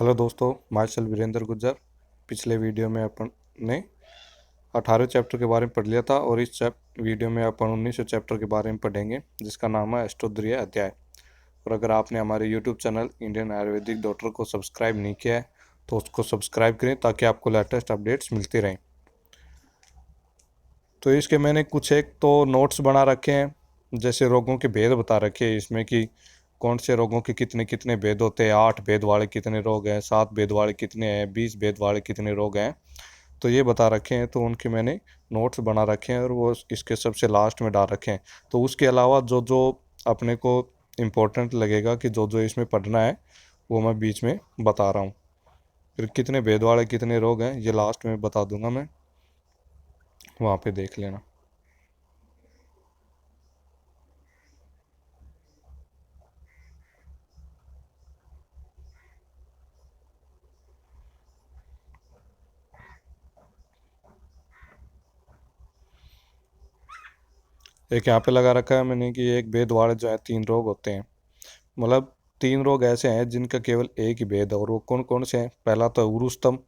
Hello दोस्तों, my self Virendra Gujjar. पिछले video में अपन ने 18वें चैप्टर के बारे में पढ़ लिया था और इस वीडियो में अपन 19वें चैप्टर के बारे में पढ़ेंगे, जिसका नाम है अष्टोत्तरीय अध्याय। और अगर आपने हमारे YouTube channel Indian Ayurvedic doctor को सब्सक्राइब नहीं किया है तो उसको सब्सक्राइब करें ताकि आपको लेटेस्ट अपडेट्स मिलती रहें। तो इसके मैंने कुछ एक तो नोट्स बना रखे हैं, जैसे रोगों के भेद बता रखे हैं इसमें कि कौन से रोगों के कितने कितने भेद होते हैं, 8 भेद वाले कितने रोग हैं, 7 भेद वाले कितने हैं, 20 भेद वाले कितने रोग हैं, तो ये बता रखे हैं। तो उनके मैंने नोट्स बना रखे हैं और वो इसके सबसे लास्ट में डाल रखे हैं। तो उसके अलावा जो जो अपने को इम्पोर्टेंट लगेगा कि जो जो इसमें पढ़ना है वो मैं बीच में बता रहा हूँ। फिर कितने भेद वाले कितने रोग हैं ये लास्ट में बता दूंगा मैं, वहाँ पे देख लेना। एक यहाँ पे लगा रखा है मैंने कि एक भेद वाले जो है 3 रोग होते हैं। मतलब 3 रोग ऐसे हैं जिनका केवल एक ही भेद है, और वो कौन कौन से हैं? पहला तो उरुस्तम,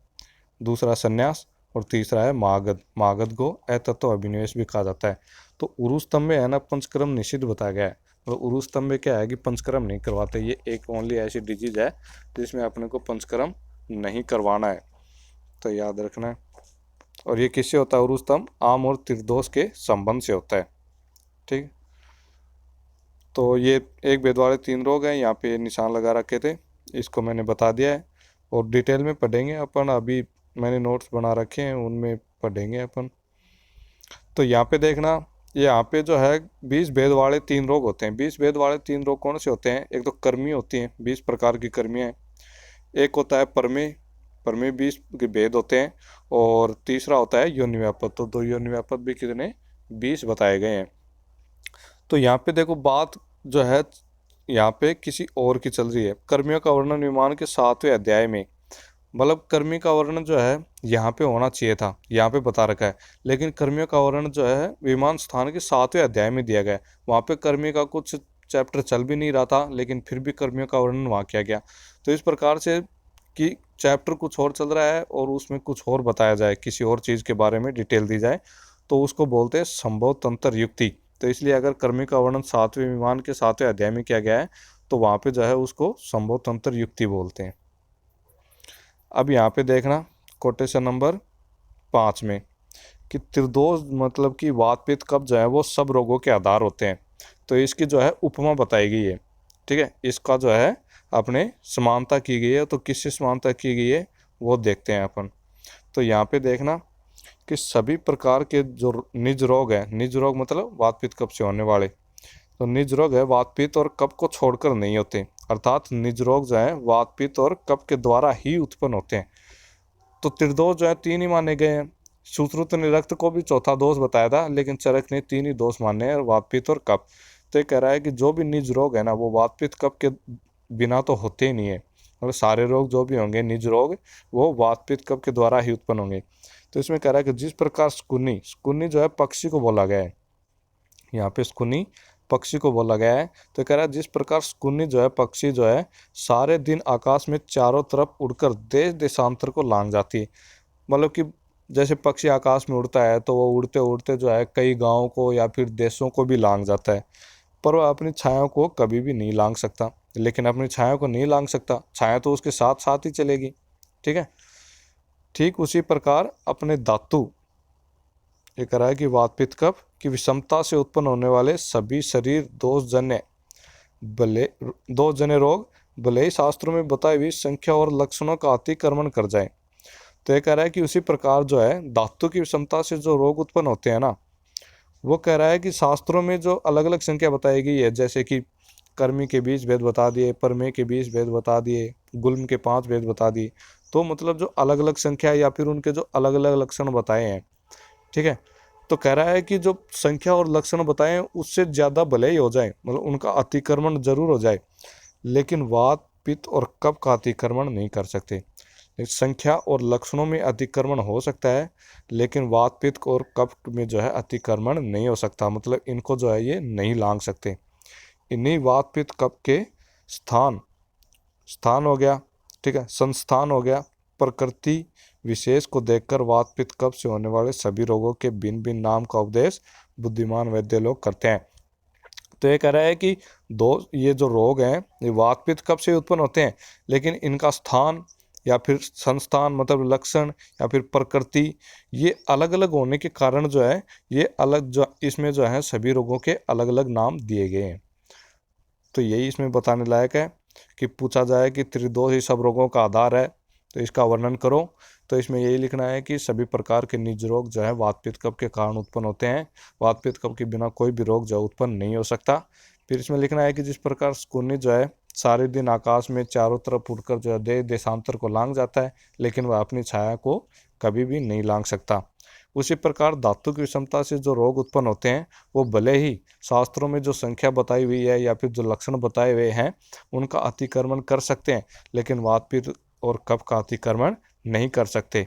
दूसरा संन्यास और तीसरा है मागध। मागध को अतत्व अभिनिवेश भी कहा जाता है। तो उरुस्तम में है ना पंचकर्म निषिद्ध बताया गया है। और उरुस्तम में क्या है कि पंचकर्म नहीं करवाते। ये एक ओनली ऐसी डिजीज है जिसमें अपने को पंचकर्म नहीं करवाना है, तो याद रखना है। और ये किससे होता है? उरुस्तम आम और त्रिदोष के संबंध से होता है। ठीक। तो ये एक भेद वाले 3 रोग हैं, यहाँ पे निशान लगा रखे थे, इसको मैंने बता दिया है। और डिटेल में पढ़ेंगे अपन, अभी मैंने नोट्स बना रखे हैं उनमें पढ़ेंगे अपन। तो यहाँ पे देखना, यहाँ पे जो है 20 भेद वाले 3 रोग होते हैं। 20 भेद वाले 3 रोग कौन से होते हैं? एक तो कर्मी होती हैं, 20 प्रकार की कर्मियाँ हैं। एक होता है परमेय, परमेय 20 के भेद होते हैं। और तीसरा होता है योनिव्यापक। तो 2 योनिव्यापक भी कितने? 20 बताए गए हैं। तो यहाँ पे देखो, बात जो है यहाँ पे किसी और की चल रही है। कर्मियों का वर्णन विमान के 7वें अध्याय में, मतलब कर्मी का वर्णन जो है यहाँ पे होना चाहिए था, यहाँ पे बता रखा है। लेकिन कर्मियों का वर्णन जो है विमान स्थान के 7वें अध्याय में दिया गया है। वहाँ पे कर्मी का कुछ चैप्टर चल भी नहीं रहा था, लेकिन फिर भी कर्मियों का वर्णन वहाँ किया गया। तो इस प्रकार से कि चैप्टर कुछ और चल रहा है और उसमें कुछ और बताया जाए, किसी और चीज़ के बारे में डिटेल दी जाए, तो उसको बोलते हैं संभव तंत्र युक्ति। तो इसलिए अगर कर्मी का वर्णन 7वें विमान के 7वें अध्याय में किया गया है तो वहाँ पे जो है उसको संभव तंत्र युक्ति बोलते हैं। अब यहाँ पे देखना कोटेशन नंबर 5 में कि त्रिदोष मतलब कि वात पित्त कब्ज जो है वो सब रोगों के आधार होते हैं। तो इसकी जो है उपमा बताई गई है। ठीक है, इसका जो है अपने समानता की गई है। तो किससे समानता की गई है वो देखते हैं अपन। तो यहाँ पे देखना कि सभी प्रकार के जो निज रोग है, निज रोग मतलब वात पित्त कब्ज से होने वाले, तो निज रोग है वात पित्त और कफ को छोड़कर नहीं होते। अर्थात निज रोग जो है वात पित्त और कफ के द्वारा ही उत्पन्न होते हैं। तो त्रिदोष जो है 3 ही माने गए हैं। सुश्रुत ने रक्त को भी चौथा दोष बताया था, लेकिन चरक ने 3 ही दोष माने हैं, वात पित्त और कफ। तो ये कह रहा है कि जो भी निज रोग है ना वो वात पित्त कफ के बिना तो होते ही नहीं है। मतलब सारे रोग जो भी होंगे निज रोग, वो वात पित्त कफ के द्वारा ही उत्पन्न होंगे। तो इसमें कह रहा है कि जिस प्रकार स्कुनी, स्कुनी जो है पक्षी को बोला गया है, यहाँ पे स्कुनी पक्षी को बोला गया है। तो कह रहा है जिस प्रकार स्कुनी जो है पक्षी जो है सारे दिन आकाश में चारों तरफ उड़कर देश देशांतर को लांग जाती है। मतलब कि जैसे पक्षी आकाश में उड़ता है तो वो उड़ते उड़ते जो है कई गांवों को या फिर देशों को भी लांग जाता है, पर वह अपनी छाया को कभी भी नहीं लांग सकता। लेकिन अपनी छाया को नहीं लांग सकता, छाया तो उसके साथ साथ ही चलेगी। ठीक है, ठीक उसी प्रकार अपने धातु, ये कह रहा है कि वात पित्त कफ की विषमता से उत्पन्न होने वाले सभी शरीर दोषजन्य भले दोषजन्य रोग भले ही शास्त्रों में बताई हुई संख्या और लक्षणों का अतिक्रमण कर जाए। तो ये कह रहा है कि उसी प्रकार जो है धातु की विषमता से जो रोग उत्पन्न होते हैं ना, वो कह रहा है कि शास्त्रों में जो अलग अलग संख्या बताई गई है, जैसे कि कर्मी के 20 भेद बता दिए, परमेय के 20 भेद बता दिए, गुल्म के 5 भेद बता दिए। तो मतलब जो अलग अलग संख्या या फिर उनके जो अलग अलग लक्षण बताए हैं। ठीक है, तो कह रहा है कि जो संख्या और लक्षण बताए उससे ज़्यादा भले ही हो जाए, मतलब उनका अतिक्रमण जरूर हो जाए, लेकिन वात पित्त और कफ का अतिक्रमण नहीं कर सकते। संख्या और लक्षणों में अतिक्रमण हो सकता है, लेकिन वात पित्त और कफ में जो है अतिक्रमण नहीं हो सकता। मतलब इनको जो है ये नहीं लांग सकते। इन्हीं वात पित्त कफ के स्थान, स्थान हो गया, ठीक है। संस्थान हो गया, प्रकृति विशेष को देखकर वात पित्त कफ से होने वाले सभी रोगों के भिन्न भिन्न नाम का उपदेश बुद्धिमान वैद्य लोग करते हैं। तो ये कह रहा है कि ये जो रोग हैं ये वात पित्त कफ से उत्पन्न होते हैं, लेकिन इनका स्थान या फिर संस्थान मतलब लक्षण या फिर प्रकृति ये अलग अलग होने के कारण जो है ये अलग जो इसमें जो है सभी रोगों के अलग अलग नाम दिए गए हैं। तो यही इसमें बताने लायक है कि पूछा जाए कि त्रिदोष ही सब रोगों का आधार है तो इसका वर्णन करो, तो इसमें यही लिखना है कि सभी प्रकार के निज रोग जो है वात पित्त कफ के कारण उत्पन्न होते हैं। वात पित्त कफ के बिना कोई भी रोग जो उत्पन्न नहीं हो सकता। फिर इसमें लिखना है कि जिस प्रकार शकुनी जो है सारे दिन आकाश में चारों तरफ उड़कर जो है देश देशांतर को लांग जाता है, लेकिन वह अपनी छाया को कभी भी नहीं लांग सकता। उसी प्रकार धातु की विषमता से जो रोग उत्पन्न होते हैं वो भले ही शास्त्रों में जो संख्या बताई हुई है या फिर जो लक्षण बताए हुए हैं उनका अतिक्रमण कर सकते हैं, लेकिन वात पित्त और कफ का अतिक्रमण नहीं कर सकते।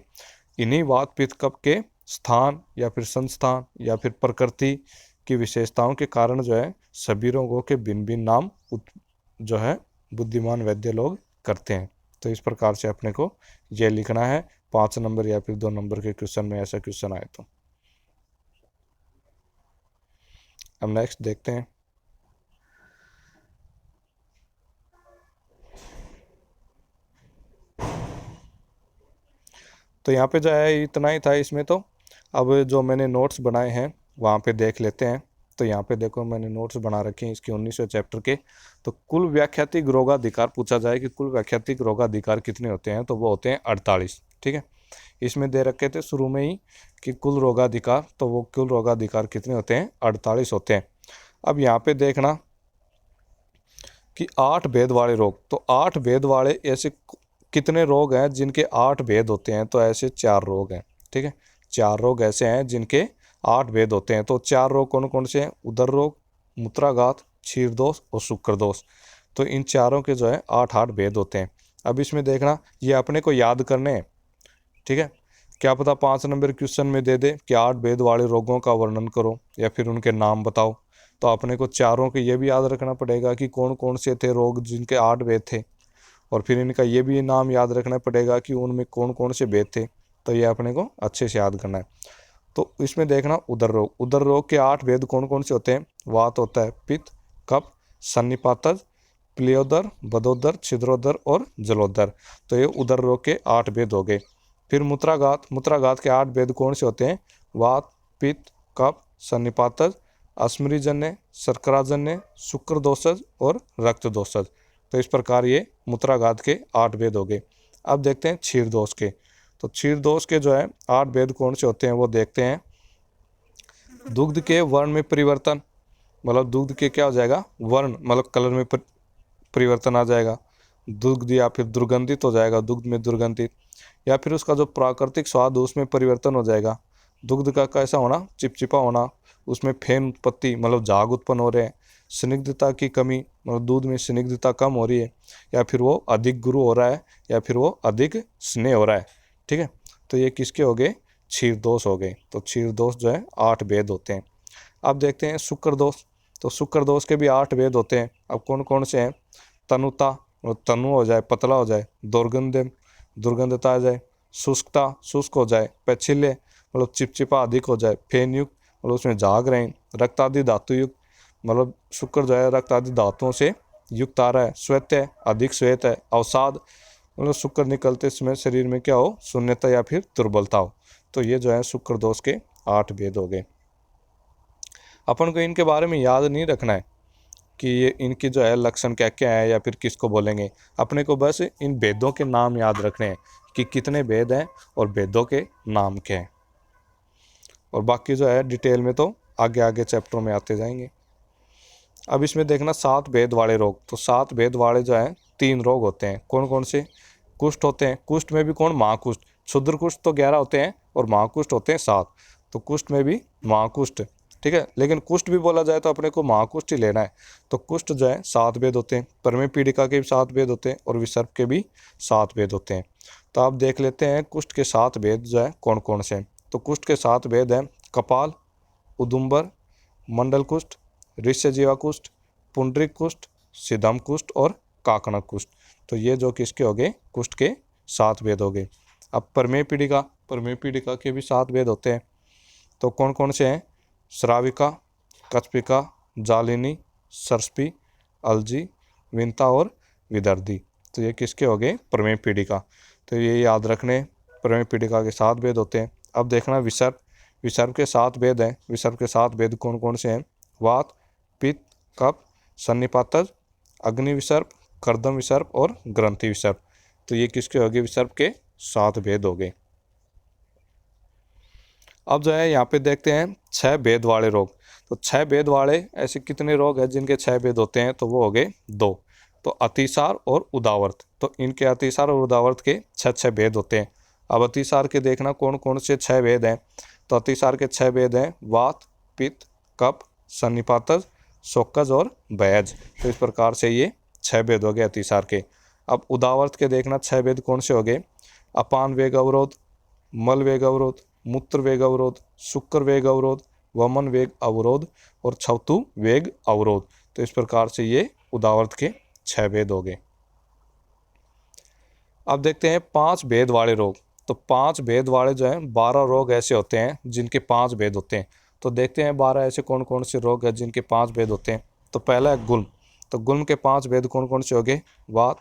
इन्हीं वात पित्त कफ के स्थान या फिर संस्थान या फिर प्रकृति की विशेषताओं के कारण जो है सभी रोगों के भिन्न भिन्न नाम जो है बुद्धिमान वैद्य लोग करते हैं। तो इस प्रकार से अपने को यह लिखना है 5 नंबर या फिर 2 नंबर के क्वेश्चन में ऐसा क्वेश्चन आए तो। अब नेक्स्ट देखते हैं। तो यहाँ पे जो है इतना ही था इसमें। तो अब जो मैंने नोट्स बनाए हैं वहाँ पे देख लेते हैं। तो यहाँ पे देखो मैंने नोट्स बना रखे हैं इसके 19वें चैप्टर के। तो कुल व्याख्यातिक रोगाधिकार पूछा जाए कि कुल व्याख्यातिक रोगाधिकार कितने होते हैं, तो वो होते हैं 48। ठीक है, इसमें दे रखे थे शुरू में ही कि कुल रोगाधिकार, तो वो कुल रोगाधिकार कितने होते हैं, 48 होते हैं। अब यहाँ पे देखना कि 8 भेद वाले रोग, तो 8 भेद वाले ऐसे कितने रोग हैं जिनके 8 भेद होते हैं, तो ऐसे 4 रोग हैं। ठीक है, 4 रोग ऐसे हैं जिनके 8 भेद होते हैं। तो 4 रोग कौन कौन से हैं, उदर रोग, मूत्राघात, क्षीरदोष और शुक्रदोष। तो इन चारों के जो है 8 भेद होते हैं। अब इसमें देखना ये अपने को याद करने हैं। ठीक है, क्या पता 5 नंबर क्वेश्चन में दे दे कि 8 भेद वाले रोगों का वर्णन करो या फिर उनके नाम बताओ। तो अपने को चारों के ये भी याद रखना पड़ेगा कि कौन कौन से थे रोग जिनके 8 भेद थे, और फिर इनका ये भी नाम याद रखना पड़ेगा कि उनमें कौन कौन से भेद थे। तो ये अपने को अच्छे से याद करना है। तो इसमें देखना उदर रोग, उदर रोग के 8 भेद कौन कौन से होते हैं, वात होता है, पित्त, कफ, सन्निपातज, प्लियोदर, बदोदर, छिद्रोदर और जलोदर। तो ये उदर रोग के 8 भेद हो गए। फिर मूत्राघात, मूत्राघात के 8 भेद कौन से होते हैं, वात, पित्त, कफ, सन्निपातज, अश्मरीजन्य, शर्कराजन्य, शुक्रदोषज और रक्तदोषज। तो इस प्रकार ये मूत्राघात के 8 भेद हो गए। अब देखते हैं क्षीरदोष के। तो क्षीरदोष के जो है 8 भेद कौन से होते हैं वो देखते हैं। दुग्ध के वर्ण में परिवर्तन, मतलब दुग्ध के क्या हो जाएगा, वर्ण मतलब कलर में परिवर्तन आ जाएगा। दुग्ध या फिर दुर्गंधित हो जाएगा, दुग्ध में दुर्गंधित, या फिर उसका जो प्राकृतिक स्वाद उसमें परिवर्तन हो जाएगा। दुग्ध का कैसा होना, चिपचिपा होना, उसमें फेन उत्पत्ति मतलब झाग उत्पन्न हो रहे हैं। स्निग्धता की कमी मतलब दूध में स्निग्धता कम हो रही है, या फिर वो अधिक गुरु हो रहा है, या फिर वो अधिक स्नेह हो रहा है। ठीक है, तो ये किसके हो गए, क्षीरदोष हो गए। तो क्षीरदोष जो है 8 भेद होते हैं। अब देखते हैं शुक्रदोष। तो शुक्रदोष के भी 8 भेद होते हैं। अब कौन कौन से हैं, तनुता मतलब तनु हो जाए, पतला हो जाए, दुर्गंध दुर्गंधता आ जाए, शुष्कता शुष्क हो जाए, पैच्छिल्य मतलब चिपचिपा अधिक हो जाए, फेनयुक्त मतलब उसमें झाग रहें, रक्त आदि धातु युक्त मतलब शुक्र जो है रक्त आदि धातुओं से युक्त आ रहा है, श्वेत है अधिक श्वेत है, अवसाद मतलब शुक्र निकलते समय शरीर में क्या हो, शून्यता या फिर दुर्बलता हो। तो ये जो है शुक्र दोष के 8 भेद हो गए। अपन को इनके बारे में याद नहीं रखना है कि ये इनकी जो है लक्षण क्या क्या है या फिर किसको बोलेंगे। अपने को बस इन भेदों के नाम याद रखने हैं कि कितने भेद हैं और भेदों के नाम क्या हैं, और बाकी जो है डिटेल में तो आगे आगे चैप्टर में आते जाएंगे। अब इसमें देखना 7 भेद वाले रोग। तो 7 भेद वाले जो है 3 रोग होते हैं। कौन कौन से, कुष्ठ होते हैं, कुष्ठ में भी कौन, महाकुष्ठ। क्षुद्र कुष्ठ तो 11 होते हैं और महाकुष्ठ होते हैं 7। तो कुष्ठ में भी महाकुष्ठ, ठीक है, लेकिन कुष्ठ भी बोला जाए तो अपने को महाकुष्ठ ही लेना है। तो कुष्ठ जो है 7 भेद होते हैं, परमे पीड़िका के भी 7 भेद होते हैं और विसर्प के भी 7 भेद होते हैं। तो आप देख लेते हैं कुष्ठ के 7 भेद जो है कौन कौन से हैं। तो कुष्ठ के 7 भेद हैं कपाल, उदुम्बर, मंडल कुष्ठ, ऋष्यजीवा कुष्ठ, पुंडरिक कुष्ठ, सिद्धम कुष्ठ और काकणक कुष्ठ। तो ये जो किसके हो गए, कुष्ठ के 7 भेद हो गए। अब प्रमेय पीड़िका के भी 7 भेद होते हैं। तो कौन कौन से हैं? श्राविका, कच्छपिका, जालिनी, सरस्पी, अलजी, विंता और विदर्धी। तो ये किसके हो गए? प्रमेय पीड़िका। तो ये याद रखने, प्रमेय पीड़िका के 7 भेद होते हैं। अब देखना विसर्प, विसर्प के 7 भेद हैं। विसर्प के 7 भेद कौन कौन से हैं? वात, पित्त, कफ, सन्निपातज, अग्नि विसर्प, कर्दम विसर्प और ग्रंथि विसर्प। तो ये किसके हो गए? विसर्प के 7 भेद हो गए। अब जो है यहाँ पे देखते हैं 6 भेद वाले रोग। तो 6 भेद वाले ऐसे कितने रोग हैं जिनके 6 भेद होते हैं? तो वो हो गए 2। तो अतिसार और उदावर्त। तो इनके अतिसार और उदावर्त के 6 भेद होते हैं। अब अतिसार के देखना कौन कौन से 6 भेद हैं। तो अतिसार के 6 भेद हैं वात, पित्त, कफ, सन्निपातज, शोकज और भयज। तो इस प्रकार से ये 6 भेद हो गए अतिसार के। अब उदावर्त के देखना 6 भेद कौन से हो गए? अपान वेग अवरोध, मल वेग अवरोध, मूत्र वेग अवरोध, शुक्र वेग अवरोध, वमन वेग अवरोध और छवतु वेग अवरोध। तो इस प्रकार से ये उदावर्त के 6 भेद हो गए। अब देखते हैं 5 भेद वाले रोग। तो 5 भेद वाले जो हैं 12 रोग ऐसे होते हैं जिनके 5 भेद होते हैं। तो देखते हैं 12 ऐसे कौन कौन से रोग हैं जिनके 5 भेद होते हैं। तो पहला है गुल्म। तो गुल्म के 5 भेद कौन कौन से हो गए? वात,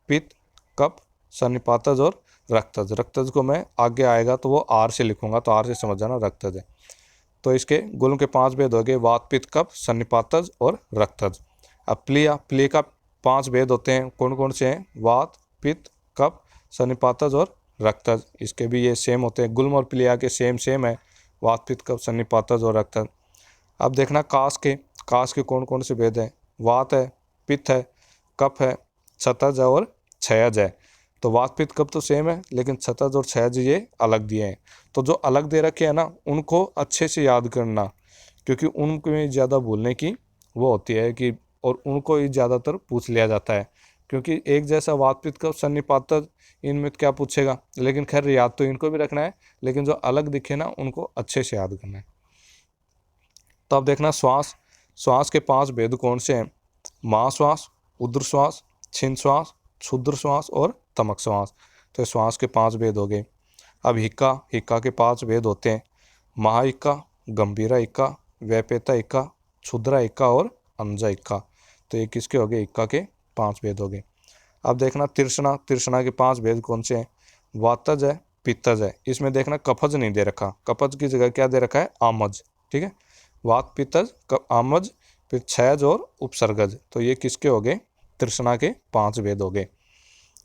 पित्त, कफ, सन्निपातज और रक्तज। रक्तज को मैं आगे आएगा तो वो आर से लिखूंगा, तो आर से समझ जाना रक्तज है। तो इसके गुल्म के 5 भेद हो गए वात, पित्त, कफ, सन्निपातज और रक्तज। अब प्लिया का 5 भेद होते हैं। कौन कौन से हैं? वात, पित्त, कफ, सन्निपातज और रक्तज। इसके भी ये सेम होते हैं। गुल्म और प्लिया के सेम है, वात, पित्त, कफ, सन्निपातज और रक्तज। अब देखना काश के कौन कौन से भेद हैं? वात है, पित्त है, कफ है, क्षतज है और क्षयज है। तो वात, पित्त, कफ तो सेम है, लेकिन क्षतज और क्षयज ये अलग दिए हैं। तो जो अलग दे रखे हैं ना, उनको अच्छे से याद करना, क्योंकि उनको ज़्यादा भूलने की वो होती है कि, और उनको ही ज़्यादातर पूछ लिया जाता है। क्योंकि एक जैसा वात, पित्त, कफ, सन्निपातज इनमें क्या पूछेगा, लेकिन खैर याद तो इनको भी रखना है, लेकिन जो अलग दिखे ना उनको अच्छे से याद करना है। तो अब देखना श्वास के 5 भेद कौन से हैं? महाश्वास, उद्र श्वास, छिन्न श्वास, क्षुद्र श्वास और तमक श्वास। तो श्वास के 5 भेद हो गए। अब हिक्का के 5 भेद होते हैं। महाहिक्का, गंभीरा हिक्का, व्यपेता हिक्का, क्षुद्रा हिक्का और अंजा हिक्का। तो ये किसके हो गए? हिक्का के 5 भेद हो गए। अब देखना तिरसना के 5 भेद कौन से हैं? वातज है, पित्तज है। इसमें देखना कफज नहीं दे रखा, कफज की जगह क्या दे रखा है? आमज। ठीक है, वात, पित्तज, आमज, फिर क्षयज और उपसर्गज। तो ये किसके हो गए? तृष्णा के 5 भेद हो गए।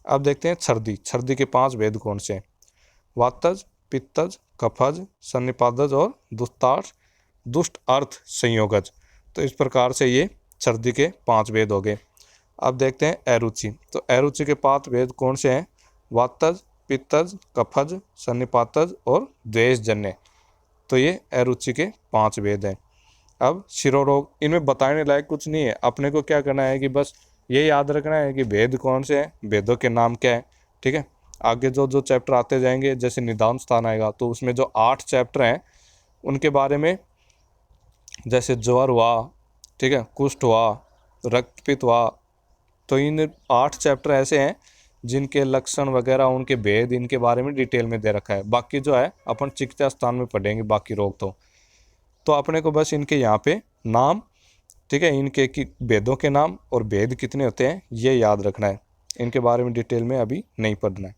अब देखते हैं छर्दी के 5 भेद कौन से हैं? वातज, पित्तज, कफज, सन्निपातज और दुष्ट अर्थ संयोगज। तो इस प्रकार से ये छर्दी के 5 भेद हो गए। अब देखते हैं अरुचि। तो अरुचि के 5 भेद कौन से हैं? वातज, पित्तज, कफज, सन्निपातज और द्वेषजन्य। तो ये अरुचि के 5 भेद हैं। अब शिरोरोग, इनमें बताने लायक कुछ नहीं है। अपने को क्या करना है कि बस ये याद रखना है कि भेद कौन से हैं, भेदों के नाम क्या है। ठीक है, आगे जो जो चैप्टर आते जाएंगे, जैसे निदान स्थान आएगा तो उसमें जो 8 चैप्टर हैं उनके बारे में, जैसे ज्वर हुआ, ठीक है, कुष्ठ हुआ, रक्तपित्त हुआ, तो इन 8 चैप्टर ऐसे हैं जिनके लक्षण वगैरह, उनके भेद, इनके बारे में डिटेल में दे रखा है। बाकी जो है अपन चिकित्सा स्थान में पढ़ेंगे बाकी रोग। तो अपने को बस इनके यहाँ पे नाम, ठीक है, इनके की भेदों के नाम और भेद कितने होते हैं ये याद रखना है। इनके बारे में डिटेल में अभी नहीं पढ़ना है।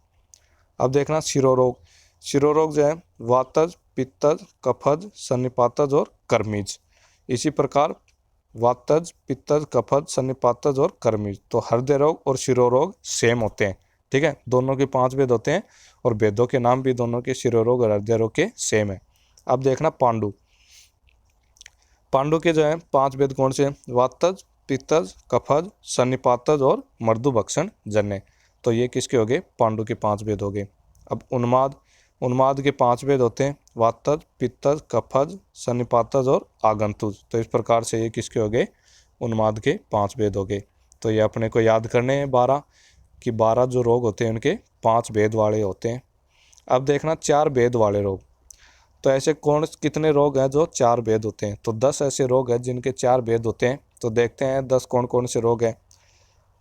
अब देखना शिरोरोग जो है वातज, पित्तज, कफज, सन्निपातज और कर्मीज। इसी प्रकार वातज, पित्तज, कफज, सन्निपातज और कर्मीज। तो हृदय रोग और शिरोरोग सेम होते हैं। ठीक है, दोनों के 5 भेद होते हैं और भेदों के नाम भी दोनों के, शिरोरोग और हृदय रोग के सेम है। अब देखना पांडु के जो है 5 भेद कौन से हैं? वातज, पित्तज, कफज, सन्निपातज और मर्दुभक्षण जन्य। तो ये किसके हो गए? पांडु के 5 भेद हो गए। अब उन्माद के 5 भेद होते हैं। वातज, पित्तज, कफज, सन्निपातज और आगंतुज। तो इस प्रकार से ये किसके हो गए? उन्माद के 5 भेद हो गए। तो ये अपने को याद करने हैं 12 कि 12 जो रोग होते हैं उनके 5 भेद वाले होते हैं। अब देखना 4 भेद वाले रोग। तो ऐसे कितने रोग हैं जो 4 भेद होते हैं? तो 10 ऐसे रोग हैं जिनके 4 भेद होते हैं। तो देखते हैं 10 कौन कौन से रोग हैं।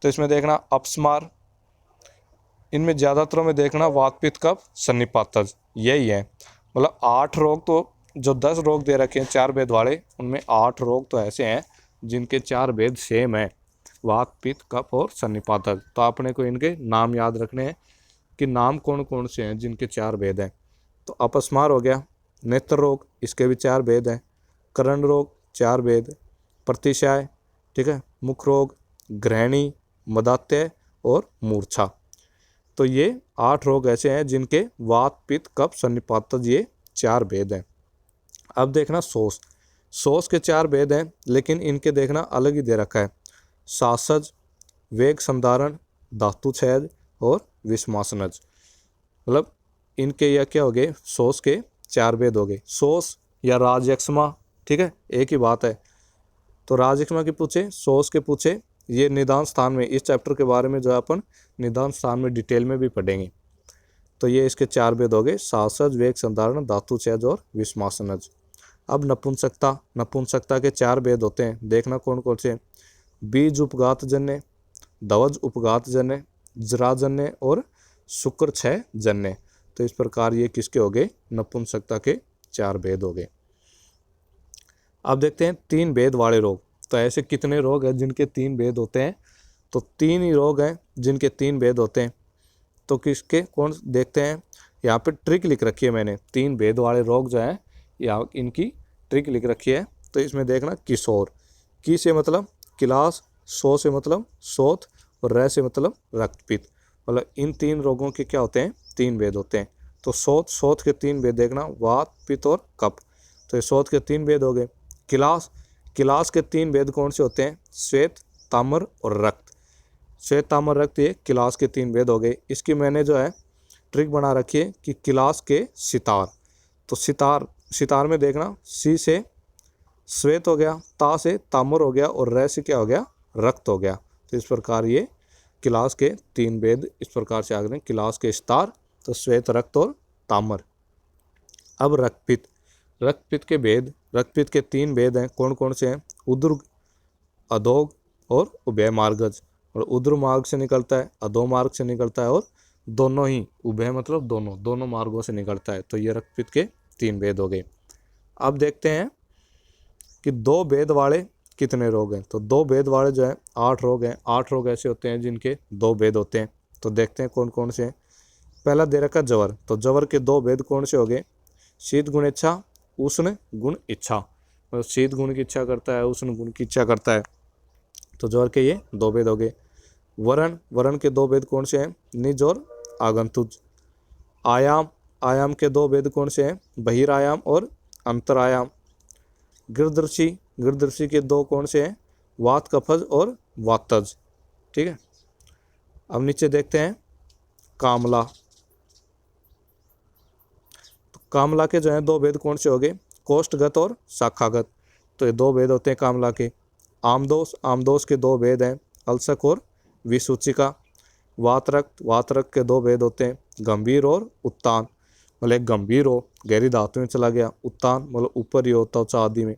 तो इसमें देखना अपस्मार, इनमें ज़्यादातर में देखना वात पित्त कफ सन्निपातज यही है। मतलब 8 रोग तो, जो 10 रोग दे रखे हैं 4 भेद वाले, उनमें 8 रोग तो ऐसे हैं जिनके 4 भेद सेम है, वात पित्त कफ और सन्निपातज। तो आपने को इनके नाम याद रखने हैं कि नाम कौन कौन से हैं जिनके 4 भेद हैं। तो अपस्मार हो गया, नेत्र रोग, इसके भी 4 भेद हैं, कर्ण रोग 4 भेद, प्रतिशय, ठीक है, मुख रोग, ग्रहणी, मदात्य और मूर्छा। तो ये 8 रोग ऐसे हैं जिनके वात पित्त कफ सन्निपातज ये 4 भेद हैं। अब देखना शोष, शोष के 4 भेद हैं, लेकिन इनके देखना अलग ही दे रखा है, सासज, वेग संधारण, धातु छेद और विषमासनज। मतलब इनके यह क्या हो गए, शोष के 4 भेद हो गए। शोष या राजयक्ष्मा, ठीक है, एक ही बात है। तो राजयक्ष्मा के पूछे, शोष के पूछे, ये निदान स्थान में, इस चैप्टर के बारे में जो है अपन निदान स्थान में डिटेल में भी पढ़ेंगे। तो ये इसके 4 भेद हो गए, सासज, वेग संधारण, धातु छेद और विषमासनज। अब नपुंसकता, नपुंसकता के 4 भेद होते हैं, देखना कौन कौन से, बीज उपघात जन्य, ध्वज उपघात जन्य, जराजन्य और शुक्र क्षय जन्य। तो इस प्रकार ये किसके हो गए, नपुंसकता के 4 भेद हो गए। अब देखते हैं 3 भेद वाले रोग। तो ऐसे कितने रोग हैं जिनके 3 भेद होते हैं, तो 3 ही रोग हैं जिनके 3 भेद होते हैं। तो किसके कौन देखते हैं, यहाँ पे ट्रिक लिख रखी है मैंने, 3 भेद वाले रोग जो हैं यहाँ इनकी ट्रिक लिख रखी है। तो इसमें देखना किशोर, की से मतलब किलास, सो से मतलब शोथ और रह से मतलब रक्तपित्त। मतलब इन 3 रोगों के क्या होते हैं, 3 भेद होते हैं। तो शोथ, शोथ के 3 भेद देखना, वात पित्त और कफ। तो ये शोथ के 3 भेद हो गए। किलास, किलास के 3 भेद कौन से होते हैं, श्वेत, ताम्र और रक्त। श्वेत, ताम्र, रक्त, ये किलास के 3 भेद हो गए। इसकी मैंने जो है ट्रिक बना रखी है कि किलास के सितार, तो सितार, सितार में देखना, सी से श्वेत हो गया, ता से ताम्र हो गया और रह से क्या हो गया, रक्त हो गया। तो इस प्रकार ये किलास के 3 भेद इस प्रकार से आ गए, किलास के सितार, तो श्वेत, रक्त और ताम्र। अब रक्तपित्त, रक्तपित्त के भेद, रक्तपित्त के 3 भेद हैं, कौन कौन से हैं, उद्र, अधोग और उभय मार्गज। और उद्र मार्ग से निकलता है, अधो मार्ग से निकलता है और दोनों ही, उभय मतलब दोनों, दोनों मार्गों से निकलता है। तो ये रक्तपित्त के 3 भेद हो गए। अब देखते हैं कि 2 भेद वाले कितने रोग हैं। तो 2 भेद वाले जो है 8 रोग हैं। 8 रोग ऐसे होते हैं जिनके 2 भेद होते हैं। तो देखते हैं कौन कौन से हैं। पहला दे रखा जवर, तो जवर के 2 भेद कौन से हो गए, शीत गुण इच्छा, उष्ण गुण इच्छा। मतलब शीत गुण की इच्छा करता है, उष्ण गुण की इच्छा करता है। तो जवर के ये 2 भेद हो गए। वरण, वरण के 2 भेद कौन से हैं, निज और आगंतुज। आयाम, आयाम के 2 भेद कौन से हैं, बहिरायाम और अंतरायाम। गिरदर्शी, गिरदर्शी के 2 कौन से हैं, वात कफज और वातज। ठीक है। अब नीचे देखते हैं कामला, तो कामला के जो है 2 भेद कौन से हो गए, कोष्ठगत और शाखागत। तो ये 2 भेद होते हैं कामला के। आमदोष, आमदोष के 2 भेद हैं, अल्सक और विसूचिका। वातरक्त, वातरक्त के 2 भेद होते हैं, गंभीर और उत्तान। मतलब एक गंभीर हो, गहरी धातु में चला गया, उत्तान मतलब ऊपर ही होता उच्च आदि में।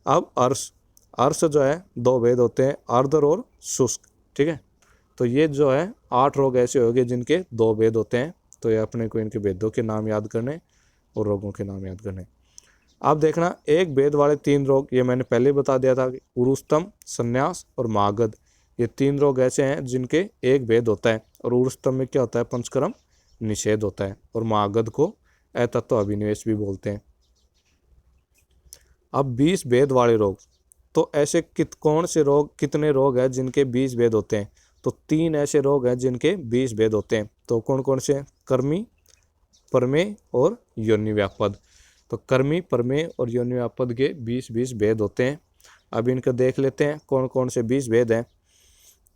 अब अर्श, अर्श जो है 2 भेद होते हैं, आर्द्र और शुष्क। ठीक है। तो ये जो है 8 रोग ऐसे हो गए जिनके 2 भेद होते हैं। तो ये अपने को इनके भेदों के नाम याद करने और रोगों के नाम याद करने। अब देखना एक भेद वाले 3 रोग, ये मैंने पहले ही बता दिया था कि उरुस्तम, संन्यास और मागध। ये 3 रोग ऐसे हैं जिनके एक भेद होता है। और उरुस्तम में क्या होता है, पंचकर्म निषेध होता है। और मागध को अतत्व अभिनिवेश भी बोलते हैं। अब 20 भेद वाले रोग, तो ऐसे कौन से रोग, कितने रोग हैं जिनके 20 भेद होते हैं। तो 3 ऐसे रोग हैं जिनके 20 भेद होते हैं। तो कौन कौन से हैं, कर्मी, प्रमेय और योनि व्यापद। तो कर्मी, प्रमेय और योनि व्यापद के 20-20 भेद होते हैं। अब इनका देख लेते हैं कौन कौन से 20 भेद हैं।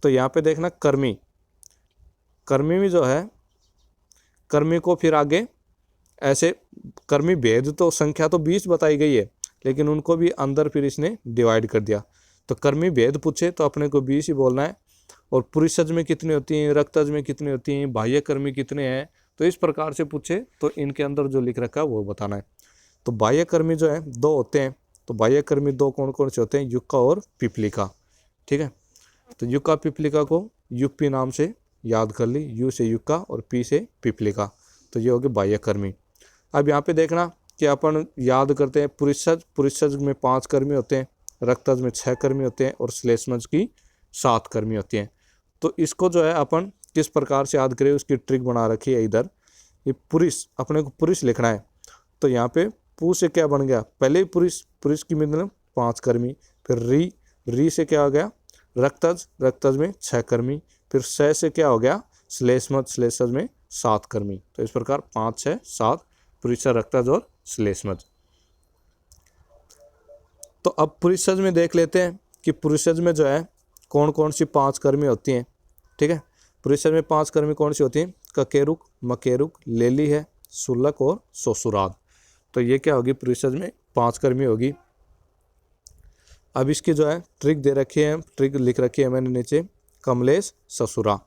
तो यहाँ पे देखना कर्मी, कर्मी में जो है, कर्मी को फिर आगे ऐसे, कर्मी भेद तो संख्या तो 20 बताई गई है, लेकिन उनको भी अंदर फिर इसने डिवाइड कर दिया। तो कर्मी भेद पूछे तो अपने को 20 ही बोलना है। और पुरुषज में कितनी होती हैं, रक्तज में कितनी होती हैं, बाह्य कर्मी कितने हैं। तो इस प्रकार से पूछे तो इनके अंदर जो लिख रखा है वो बताना है। तो बाह्य कर्मी जो है 2 होते हैं। तो बाह्य कर्मी 2 कौन कौन से होते हैं, युक्का और पिपलिका। ठीक है। तो युक्का पिपलिका को युप्पी नाम से याद कर ली, यू से युक्का और पी से पिपलिका, तो ये हो गया बाह्यकर्मी। अब यहाँ पे देखना कि अपन याद करते हैं पुरुषज, पुरुषज में 5 कर्मी होते हैं, रक्तज में 6 कर्मी होते हैं और श्लेष्मज की 7 कर्मी होती हैं। तो इसको जो है अपन किस प्रकार से याद करें उसकी ट्रिक बना रखी है इधर। ये पुरुष, अपने को पुरुष लिखना है, तो यहाँ पे पू से क्या बन गया, पहले ही पुरुष, पुरुष की मतलब 5 कर्मी, फिर री से क्या हो गया रक्तज, रक्तज में 6 कर्मी, फिर से क्या हो गया श्लेष्मज, श्लेष्मज में 7 कर्मी। तो इस प्रकार 5, 6, 7 पुरुष, रक्तज और श्लेष्मज। तो अब पुरुषज में देख लेते हैं कि पुरुषज में जो है कौन कौन सी 5 कर्मी होती हैं। ठीक है, पुरुषज में 5 कर्मी कौन सी होती हैं, ककेरुक, मकेरुक, लेली है, सुलक और ससुराद। तो ये क्या होगी पुरुषज में 5 कर्मी होगी। अब इसकी जो है ट्रिक दे रखी है, ट्रिक लिख रखी है मैंने नीचे, कमलेश ससुरा।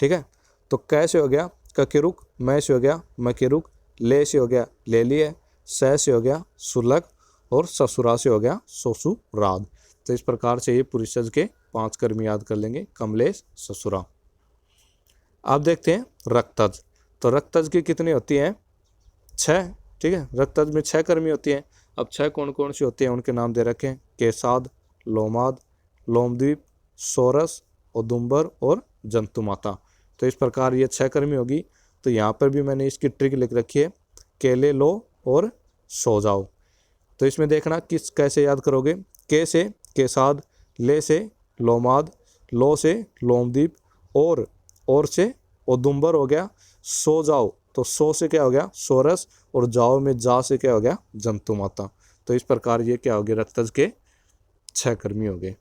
ठीक है, तो कैसे हो गया ककेरुक, मैं से हो गया मकेरुक, ले से हो गया लेली है, से हो गया सुलक और ससुरा से हो गया ससुराद। तो इस प्रकार से ये पुरुषज के 5 कर्मी याद कर लेंगे, कमलेश ससुरा। अब देखते हैं रक्तज। तो रक्तज की कितनी होती है 6। ठीक है, रक्तज में 6 कर्मी होती हैं। अब 6 कौन कौन सी होती हैं उनके नाम दे रखे हैं, केसाद, लोमाद, लोमद्वीप, सोरस, औदुंबर और जंतुमाता। तो इस प्रकार ये 6 कर्मी होगी। तो यहाँ पर भी मैंने इसकी ट्रिक लिख रखी है, केले लो और सो जाओ। तो इसमें देखना किस कैसे याद करोगे, के से केसाद, ले से लोमाद, लो से लोमद्वीप और से औदुंबर हो गया, सो जाओ तो सो से क्या हो गया सोरस और जाओ में जा से क्या हो गया जंतुमाता। तो इस प्रकार ये क्या हो गए रक्तज के 6 कर्मी हो गए।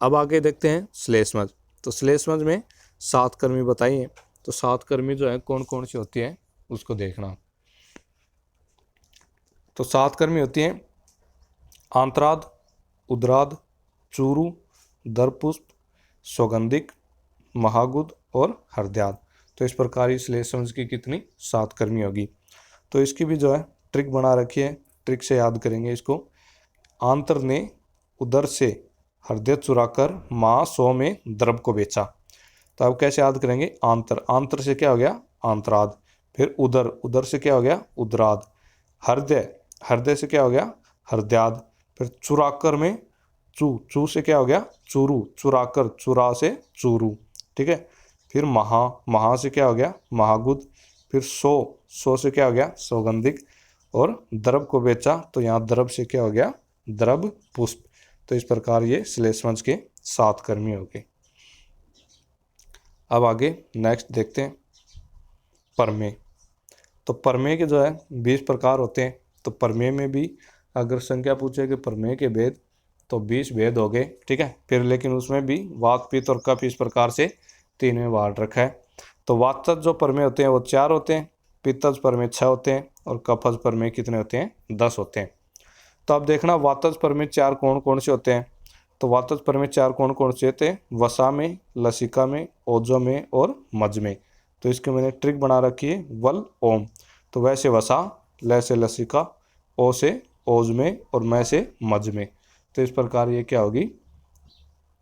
अब आगे देखते हैं श्लेष्मज। तो श्लेष्मज में 7 कर्मी बताइए। तो 7 कर्मी जो है कौन कौन सी होती है उसको देखना। तो 7 कर्मी होती हैं आंतराद, उदराद, चूरू, दरपुष्प, सौगंधिक, महागुद और हरद्याद। तो इस प्रकार इस श्लेष्मज की कितनी 7 कर्मी होगी। तो इसकी भी जो है ट्रिक बना रखी है, ट्रिक से याद करेंगे इसको। आंतर ने उदर से हृदय चुराकर माँ 100 में द्रव को बेचा। तो अब कैसे याद करेंगे, आंतर, आंतर से क्या हो गया आंतराद, फिर उदर, उदर से क्या हो गया उदराद, हृदय, हृदय से क्या हो गया हरद्याद, फिर चुराकर में चू से क्या हो गया चूरू, चुराकर, चुरा से चूरू। ठीक है, फिर महा से क्या हो गया महागुद, फिर सो से क्या हो गया सौगंधिक और द्रव को बेचा। तो यहाँ द्रव से क्या हो गया द्रव पुष्प। तो इस प्रकार ये श्लेष्मज के 7 कर्मी हो गए। अब आगे नेक्स्ट देखते हैं परमेय। तो परमेय के जो है 20 प्रकार होते हैं। तो परमेय में भी अगर संख्या पूछे कि परमेय के भेद, तो 20 भेद हो गए। ठीक है, फिर लेकिन उसमें भी वात, पित्त और कफ इस प्रकार से 3 में बांट रखा है। तो वातज जो परमेय होते हैं वो 4 होते हैं, पित्तज परमेय 6 होते हैं और कफज परमेय कितने होते हैं 10 होते हैं। तो अब देखना वातज परमेय 4 कौन कौन से होते हैं। तो वातज परमेय 4 कौन कौन से होते हैं, वसा में, लसिका में, ओजो में और मज में। तो इसके मैंने ट्रिक बना रखी है वल ओम। तो वैसे वसा, ल से लसिका, ओ से ओज में और मैं से मज में। तो इस प्रकार ये क्या होगी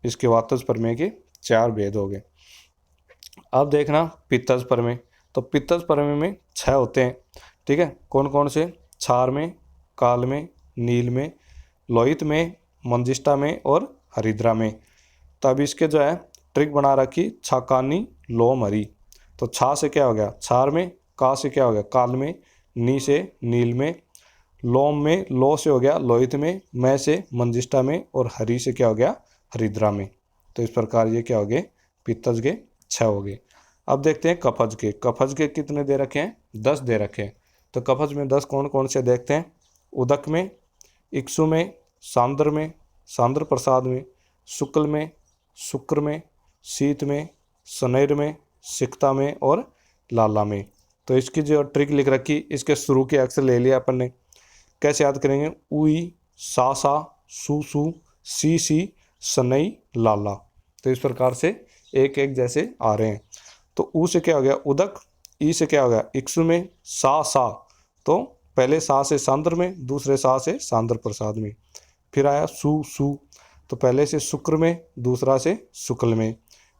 इसके वातज परमेय के 4 भेद हो गए। अब देखना पित्तज परमेय। तो पित्तज परमेय में 6 होते हैं। ठीक है, कौन कौन से, क्षार में, काल में, नील में, लोहित में, मंजिष्ठा में और हरिद्रा में। तो अब इसके जो है ट्रिक बना रखी छाकानी लोम हरी। तो छा से क्या हो गया क्षार में, का से क्या हो गया काल में, नी से नील में, लोम में लो से हो गया लोहित में, मैं से मंजिष्ठा में और हरि से क्या हो गया हरिद्रा में। तो इस प्रकार ये क्या हो गए पित्तज के 6 हो गए। अब देखते हैं कफज के। कफज के कितने दे रखे हैं 10 दे रखे हैं। तो कफज में 10 कौन कौन से देखते हैं, उदक में, इक्सु में, सांद्र में, सांद्र प्रसाद में, शुक्ल में, शुक्र में, शीत में, सनैर में, सिकता में और लाला में। तो इसकी जो ट्रिक लिख रखी, इसके शुरू के अक्षर ले लिया अपन ने। कैसे याद करेंगे, उई, सा, सू, सी, सनई, लाला। तो इस प्रकार से एक एक जैसे आ रहे हैं। तो ऊ से क्या हो गया उदक, ई से क्या हो गया इक्सु में, सा, तो पहले सा से सांद्र में, दूसरे सा से सांद्र प्रसाद में। फिर आया सू, तो पहले से शुक्र में, दूसरा से शुक्ल में।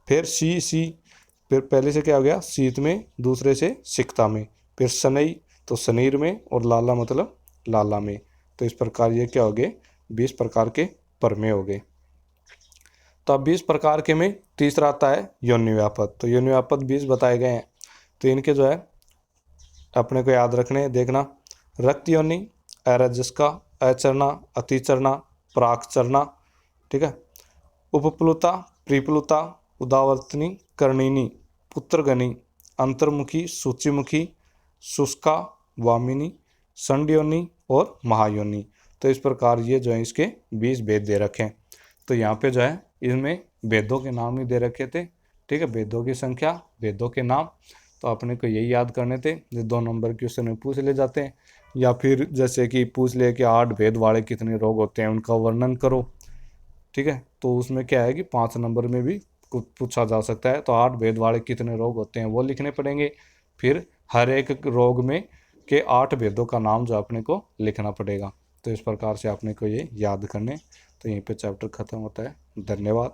फिर सी, फिर पहले से क्या हो गया, शीत में, दूसरे से सिकता में, फिर शनई तो शनीर में, और लाला मतलब लाला में। तो इस प्रकार ये क्या हो गए, 20 प्रकार के परमेय हो गए। तो अब 20 प्रकार के में तीसरा आता है योनि व्यापक। तो योनि व्यापक 20 बताए गए हैं, तो इनके जो है अपने को याद रखने, देखना। रक्त योनि, अरजस्का, अचरना, अतिचरना, प्राकचरना, ठीक है। उपप्लुता, प्रीप्लुता, उदावर्तनी, कर्णिनी, पुत्रगनी, अंतर्मुखी, सूचिमुखी, शुष्का, वामिनी, संड्योनी और महायोनी। तो इस प्रकार ये जो है इसके 20 भेद दे रखे हैं। तो यहाँ पे जो है इसमें वेदों के नाम ही दे रखे थे, ठीक है, वेदों की संख्या, वेदों के नाम। तो अपने को यही याद करने थे, जो 2 नंबर क्वेश्चन में पूछ ले जाते हैं, या फिर जैसे कि पूछ ले कि 8 भेद वाले कितने रोग होते हैं, उनका वर्णन करो, ठीक है। तो उसमें क्या है कि 5 नंबर में भी कुछ पूछा जा सकता है। तो 8 भेद वाले कितने रोग होते हैं वो लिखने पड़ेंगे, फिर हर एक रोग में के 8 भेदों का नाम जो अपने को लिखना पड़ेगा। तो इस प्रकार से अपने को ये याद करने। तो यहीं पे चैप्टर खत्म होता है। धन्यवाद।